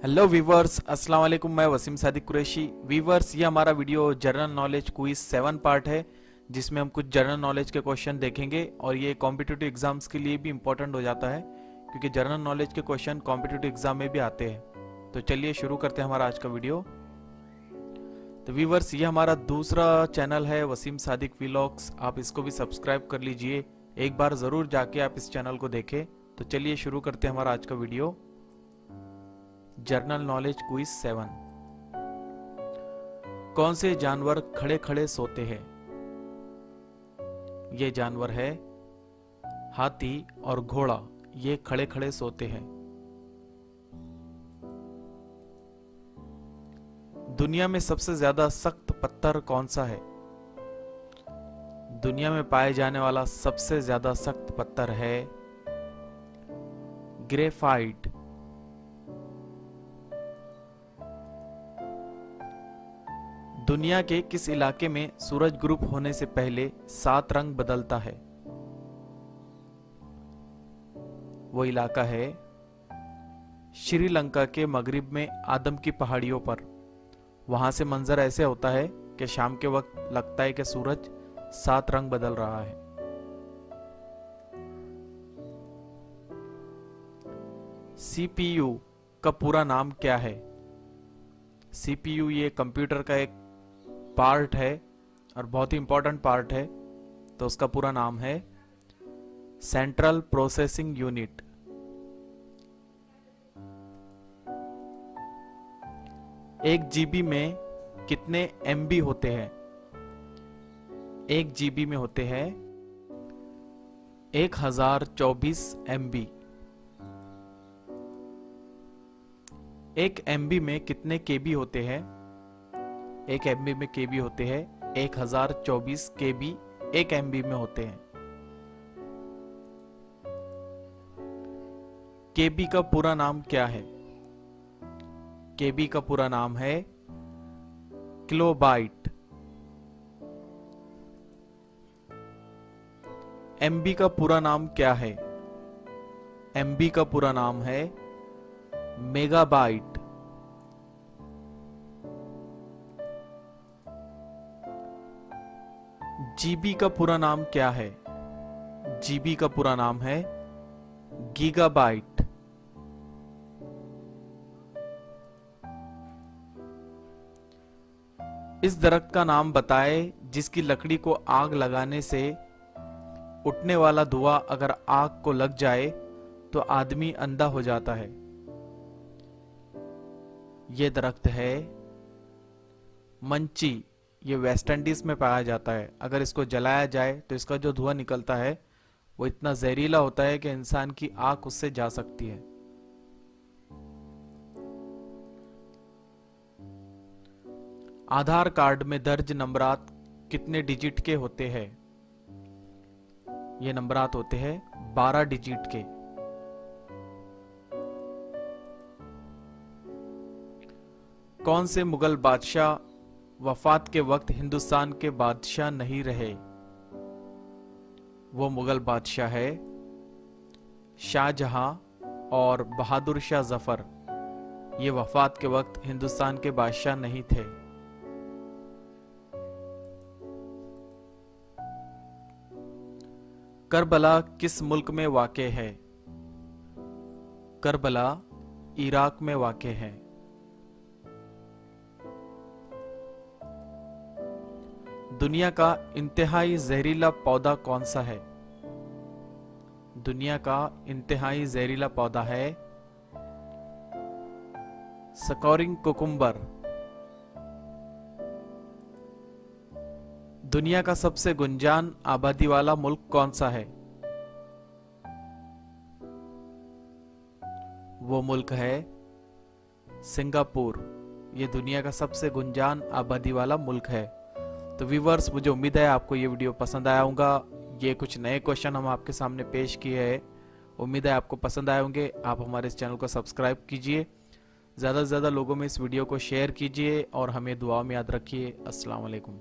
Hello viewers, अस्सलाम वालेकुम। मैं वसीम सादिक कुरैशी। वीवर्स, ये हमारा video general knowledge quiz 7 part है, जिसमें हम कुछ जनरल नॉलेज के क्वेश्चन देखेंगे और ये कॉम्पिटिटिव एग्जाम्स के लिए भी इम्पोर्टेंट हो जाता है, क्योंकि जनरल नॉलेज के क्वेश्चन कॉम्पिटिटिव एग्जाम में भी आते हैं। तो चलिए शुरू करते हैं हमारा आज का वीडियो। तो वीवर्स, ये हमारा दूसरा चैनल है वसीम सादिक व्लॉग्स। आप इसको भी सब्सक्राइब कर लीजिए, एक बार ज़रूर जाके आप इस चैनल को देखें। तो चलिए शुरू करते हैं हमारा आज का वीडियो। General knowledge quiz 7। कौन से जानवर खड़े खड़े सोते हैं? ये जानवर है हाथी और घोड़ा। ये खड़े खड़े सोते हैं। दुनिया में सबसे ज्यादा सख्त पत्थर कौन सा है? दुनिया में पाए जाने वाला सबसे ज्यादा सख्त पत्थर है ग्रेफाइट। दुनिया के किस इलाके में सूरज ग्रुप होने से पहले 7 रंग बदलता है? वो इलाका है श्रीलंका के मगरिब में आदम की पहाड़ियों पर। वहां से मंजर ऐसे होता है कि शाम के वक्त लगता है कि सूरज 7 रंग बदल रहा है। सीपीयू का पूरा नाम क्या है? सीपीयू ये कंप्यूटर का एक पार्ट है और बहुत ही इंपॉर्टेंट पार्ट है, तो उसका पूरा नाम है सेंट्रल प्रोसेसिंग यूनिट। एक जीबी में कितने एमबी होते हैं? एक जीबी में होते हैं 1024 एमबी। एक एमबी में कितने केबी होते हैं? एक एमबी में केबी होते हैं 1024 केबी एक एमबी में होते हैं। केबी का पूरा नाम क्या है? केबी का पूरा नाम है किलोबाइट। एमबी का पूरा नाम क्या है? एमबी का पूरा नाम है मेगाबाइट। जीबी का पूरा नाम क्या है? जीबी का पूरा नाम है गीगाबाइट। इस दरख्त का नाम बताए जिसकी लकड़ी को आग लगाने से उठने वाला धुआं अगर आग को लग जाए तो आदमी अंधा हो जाता है। ये दरख्त है मंची। ये वेस्ट इंडीज में पाया जाता है। अगर इसको जलाया जाए तो इसका जो धुआं निकलता है वो इतना जहरीला होता है कि इंसान की आंख उससे जा सकती है। आधार कार्ड में दर्ज नंबरात कितने डिजिट के होते हैं? ये नंबरात होते हैं 12 डिजिट के। कौन से मुगल बादशाह वफात के वक्त हिंदुस्तान के बादशाह नहीं रहे? वो मुगल बादशाह है शाहजहां और बहादुर शाह जफर। ये वफात के वक्त हिंदुस्तान के बादशाह नहीं थे। करबला किस मुल्क में वाक़े है? करबला इराक में वाक़े है। दुनिया का इंतहाई जहरीला पौधा कौन सा है? दुनिया का इंतहाई जहरीला पौधा है स्कोरिंग कुकुम्बर। दुनिया का सबसे गुंजान आबादी वाला मुल्क कौन सा है? वो मुल्क है सिंगापुर। ये दुनिया का सबसे गुंजान आबादी वाला मुल्क है। तो व्यूअर्स, मुझे उम्मीद है आपको ये वीडियो पसंद आया होगा। ये कुछ नए क्वेश्चन हम आपके सामने पेश किए हैं। उम्मीद है आपको पसंद आए होंगे। आप हमारे इस चैनल को सब्सक्राइब कीजिए, ज़्यादा से ज़्यादा लोगों में इस वीडियो को शेयर कीजिए और हमें दुआ में याद रखिए। अस्सलाम वालेकुम।